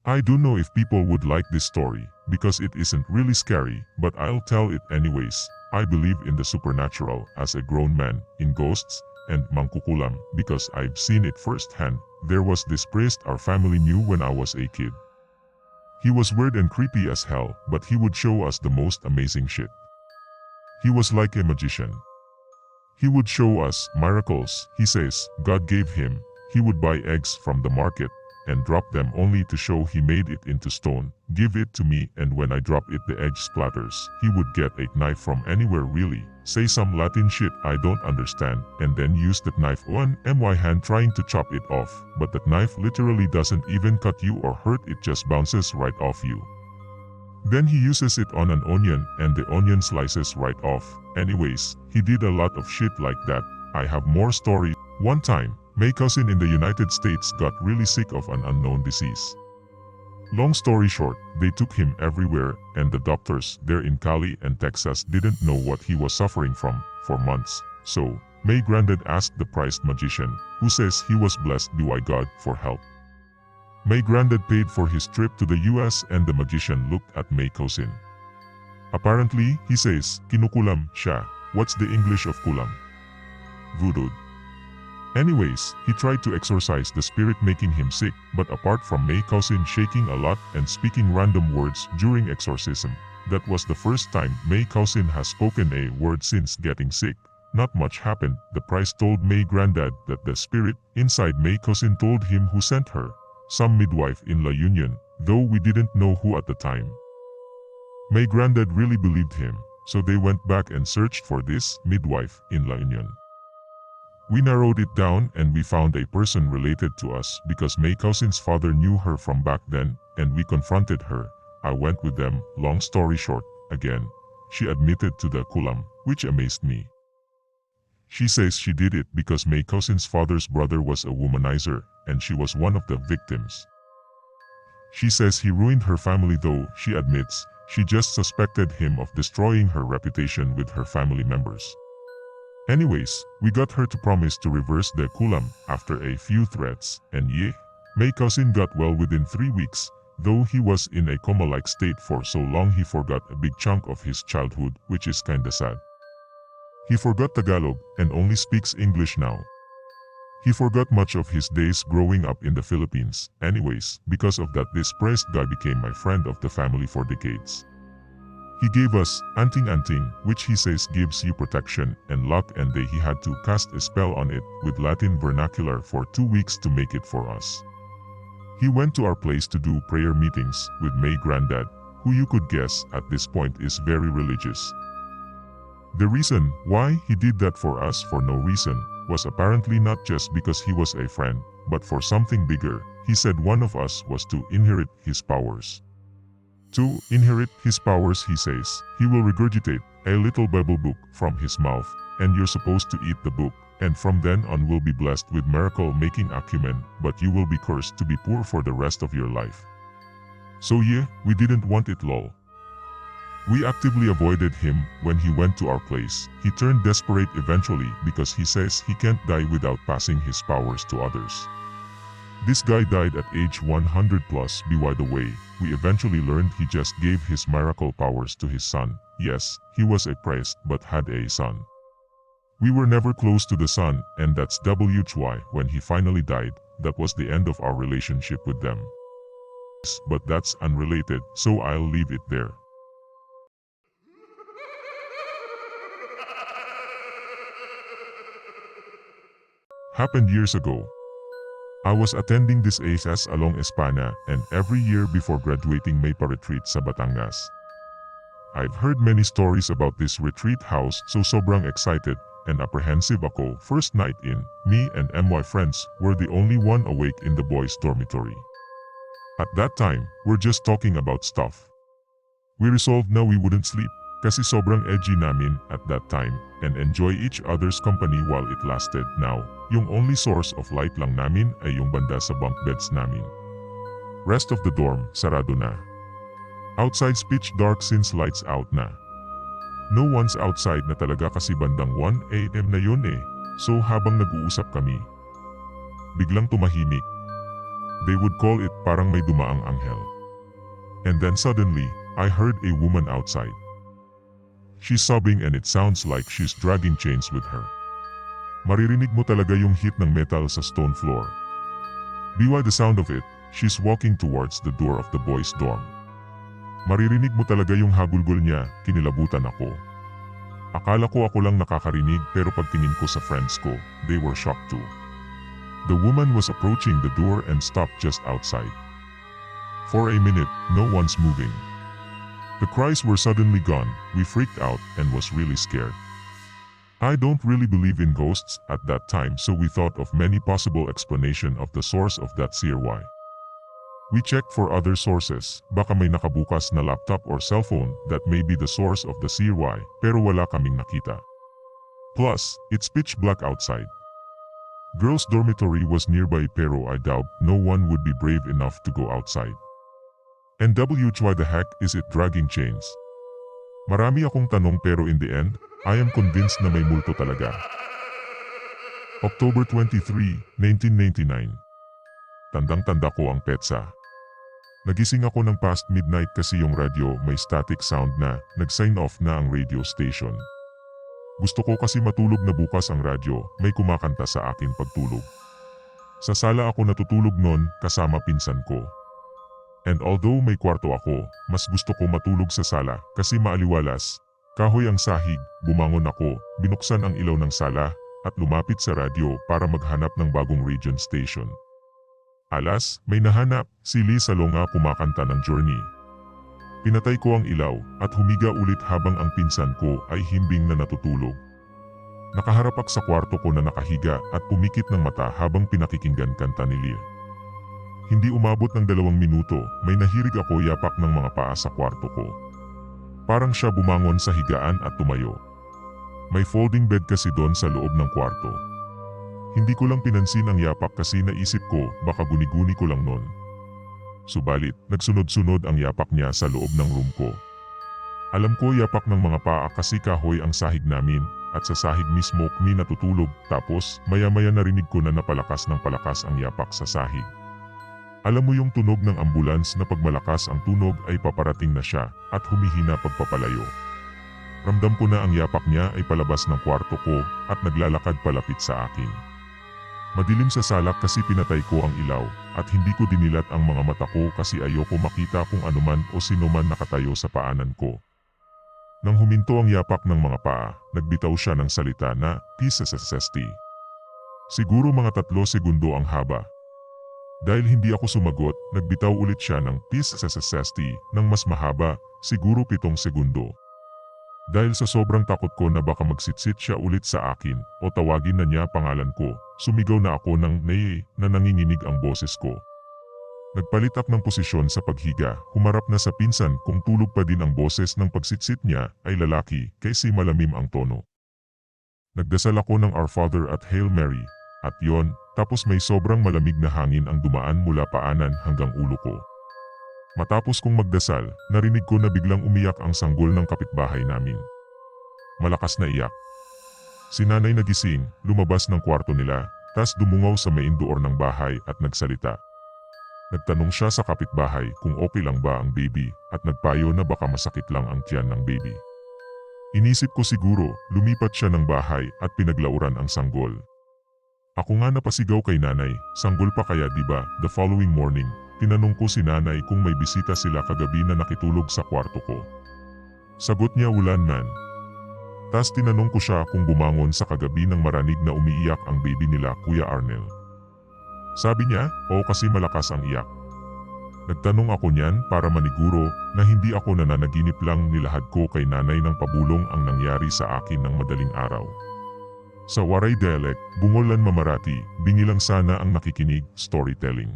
I don't know if people would like this story, because it isn't really scary, but I'll tell it anyways. I believe in the supernatural as a grown man, in ghosts, and mangkukulam, because I've seen it firsthand. There was this priest our family knew when I was a kid. He was weird and creepy as hell, but he would show us the most amazing shit. He was like a magician. He would show us miracles. He says God gave him. He would buy eggs from the market and drop them only to show he made it into stone. Give it to me, and when I drop it the egg splatters. He would get a knife from anywhere really, say some Latin shit I don't understand, and then use that knife on my hand trying to chop it off, but that knife literally doesn't even cut you or hurt, it just bounces right off you. Then he uses it on an onion and the onion slices right off. Anyways, he did a lot of shit like that. I have more stories. One time, my cousin in the United States got really sick of an unknown disease. Long story short, they took him everywhere, and the doctors there in Cali and Texas didn't know what he was suffering from for months. So, my granddad asked the priest magician, who says he was blessed by God, for help. My granddad paid for his trip to the US, and the magician looked at my cousin. Apparently, he says, kinukulam siya. What's the English of kulam? Voodoo. Anyways, he tried to exorcise the spirit making him sick, but apart from my cousin shaking a lot and speaking random words during exorcism, that was the first time my cousin has spoken a word since getting sick. Not much happened. The priest told my granddad that the spirit inside my cousin told him who sent her, some midwife in La Union, though we didn't know who at the time. My granddad really believed him, so they went back and searched for this midwife in La Union. We narrowed it down and we found a person related to us because my cousin's father knew her from back then, and we confronted her. I went with them. Long story short, again, she admitted to the Kulam, which amazed me. She says she did it because my cousin's father's brother was a womanizer, and she was one of the victims. She says he ruined her family, though she admits she just suspected him of destroying her reputation with her family members. Anyways, we got her to promise to reverse the Kulam after a few threats, and yeah, my cousin got well within 3 weeks, though he was in a coma-like state for so long he forgot a big chunk of his childhood, which is kinda sad. He forgot Tagalog and only speaks English now. He forgot much of his days growing up in the Philippines. Anyways, because of that, this priest guy became my friend of the family for decades. He gave us anting-anting, which he says gives you protection and luck, and he had to cast a spell on it with Latin vernacular for 2 weeks to make it for us. He went to our place to do prayer meetings with my granddad, who you could guess at this point is very religious. The reason why he did that for us for no reason was apparently not just because he was a friend, but for something bigger. He said one of us was to inherit his powers. To inherit his powers, he says, he will regurgitate a little Bible book from his mouth, and you're supposed to eat the book, and from then on will be blessed with miracle-making acumen, but you will be cursed to be poor for the rest of your life. So yeah, we didn't want it, lol. We actively avoided him when he went to our place. He turned desperate eventually because he says he can't die without passing his powers to others. This guy died at age 100 plus. By the way, we eventually learned he just gave his miracle powers to his son. Yes, he was a priest but had a son. We were never close to the son, and that's why when he finally died, that was the end of our relationship with them. But that's unrelated, so I'll leave it there. Happened years ago. I was attending this ASS along Espana, and every year before graduating may pa-retreat sa Batangas. I've heard many stories about this retreat house, so sobrang excited and apprehensive ako. First night in, me and my friends were the only one awake in the boys' dormitory. At that time, we're just talking about stuff. We resolved na we wouldn't sleep, kasi sobrang edgy namin at that time, and enjoy each other's company while it lasted. Now, yung only source of light lang namin ay yung banda sa bunk beds namin. Rest of the dorm, sarado na. Outside's pitch dark since lights out na. No one's outside na talaga kasi bandang 1 AM na yun eh. So habang nag-uusap kami, biglang tumahimik. They would call it parang may dumaang anghel. And then suddenly, I heard a woman outside. She's sobbing and it sounds like she's dragging chains with her. Maririnig mo talaga yung hit ng metal sa stone floor. Biwa the sound of it, she's walking towards the door of the boys' dorm. Maririnig mo talaga yung hagulgol niya, kinilabutan ako. Akala ko ako lang nakakarinig pero pagtingin ko sa friends ko, they were shocked too. The woman was approaching the door and stopped just outside. For a minute, no one's moving. The cries were suddenly gone, we freaked out and was really scared. I don't really believe in ghosts at that time, so we thought of many possible explanation of the source of that CRY. We checked for other sources, baka may nakabukas na laptop or cellphone that may be the source of the CRY, pero wala kaming nakita. Plus, it's pitch black outside. Girls' dormitory was nearby pero I doubt no one would be brave enough to go outside. And why the heck is it dragging chains? Marami akong tanong pero in the end, I am convinced na may multo talaga. October 23, 1999. Tandang-tanda ko ang petsa. Nagising ako ng past midnight kasi yung radyo may static sound na, nag-sign off na ang radio station. Gusto ko kasi matulog na bukas ang radyo, may kumakanta sa akin pagtulog. Sa sala ako natutulog nun kasama pinsan ko. And although may kwarto ako, mas gusto ko matulog sa sala kasi maaliwalas. Kahoy ang sahig, bumangon ako, binuksan ang ilaw ng sala, at lumapit sa radyo para maghanap ng bagong region station. Alas, may nahanap, si Lee Salonga kumakanta ng Journey. Pinatay ko ang ilaw at humiga ulit habang ang pinsan ko ay himbing na natutulog. Nakaharapak sa kwarto ko na nakahiga at pumikit ng mata habang pinakikinggan kanta ni Lee. Hindi umabot ng 2 minuto, may nahirig ako yapak ng mga paa sa kwarto ko. Parang siya bumangon sa higaan at tumayo. May folding bed kasi doon sa loob ng kwarto. Hindi ko lang pinansin ang yapak kasi naisip ko baka guni-guni ko lang nun. Subalit, nagsunod-sunod ang yapak niya sa loob ng room ko. Alam ko yapak ng mga paa kasi kahoy ang sahig namin at sa sahig mismo kami natutulog tapos maya-maya narinig ko na napalakas ng palakas ang yapak sa sahig. Alam mo yung tunog ng ambulance na pag malakas ang tunog ay paparating na siya at humihina pagpapalayo. Ramdam ko na ang yapak niya ay palabas ng kwarto ko at naglalakad palapit sa akin. Madilim sa salak kasi pinatay ko ang ilaw at hindi ko dinilat ang mga mata ko kasi ayoko makita kung anuman o sinuman nakatayo sa paanan ko. Nang huminto ang yapak ng mga paa, nagbitaw siya ng salita na "P-S-S-S-T". Siguro mga 3 segundo ang haba. Dahil hindi ako sumagot, nagbitaw ulit siya ng "P-S-S-S-T" ng mas mahaba, siguro 7 segundo. Dahil sa sobrang takot ko na baka magsitsit siya ulit sa akin o tawagin na niya pangalan ko, sumigaw na ako ng "Nay" na nanginginig ang boses ko. Nagpalitak ng posisyon sa paghiga, humarap na sa pinsan kung tulog pa din ang boses ng pagsitsit niya ay lalaki kasi malamim ang tono. Nagdasal ako ng Our Father at Hail Mary, at yon, tapos may sobrang malamig na hangin ang dumaan mula paanan hanggang ulo ko. Matapos kong magdasal, narinig ko na biglang umiyak ang sanggol ng kapitbahay namin. Malakas na iyak. Si nanay nagising, lumabas ng kwarto nila, tas dumungaw sa main door ng bahay at nagsalita. Nagtanong siya sa kapitbahay kung okay lang ba ang baby at nagpayo na baka masakit lang ang tiyan ng baby. Inisip ko siguro, lumipat siya ng bahay at pinaglauran ang sanggol. Ako nga napasigaw kay nanay, sanggol pa kaya diba? The following morning, tinanong ko si nanay kung may bisita sila kagabi na nakitulog sa kwarto ko. Sagot niya ulan man. Tas tinanong ko siya kung bumangon sa kagabi nang marinig na umiiyak ang baby nila Kuya Arnel. Sabi niya, oo kasi malakas ang iyak. Nagtanong ako niyan para maniguro na hindi ako nananaginip lang nilahad ko kay nanay ng pabulong ang nangyari sa akin ng madaling araw. Sa Waray dialect, bungolan mamarati, bingilang sana ang nakikinig, storytelling.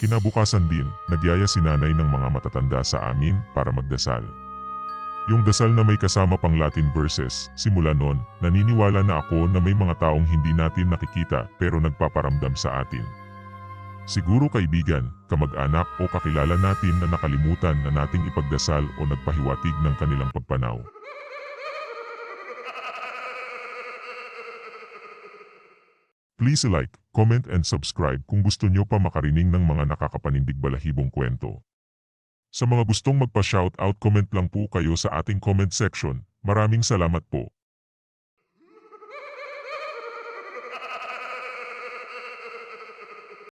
Kinabukasan din, nagyaya si nanay ng mga matatanda sa amin para magdasal. Yung dasal na may kasama pang Latin verses, simula noon, naniniwala na ako na may mga taong hindi natin nakikita pero nagpaparamdam sa atin. Siguro kaibigan, kamag-anak o kakilala natin na nakalimutan na nating ipagdasal o nagpahiwatig ng kanilang pagpanaw. Please like, comment and subscribe kung gusto nyo pa makarinig ng mga nakakapanindig balahibong kwento. Sa mga gustong magpa-shoutout, comment lang po kayo sa ating comment section. Maraming salamat po.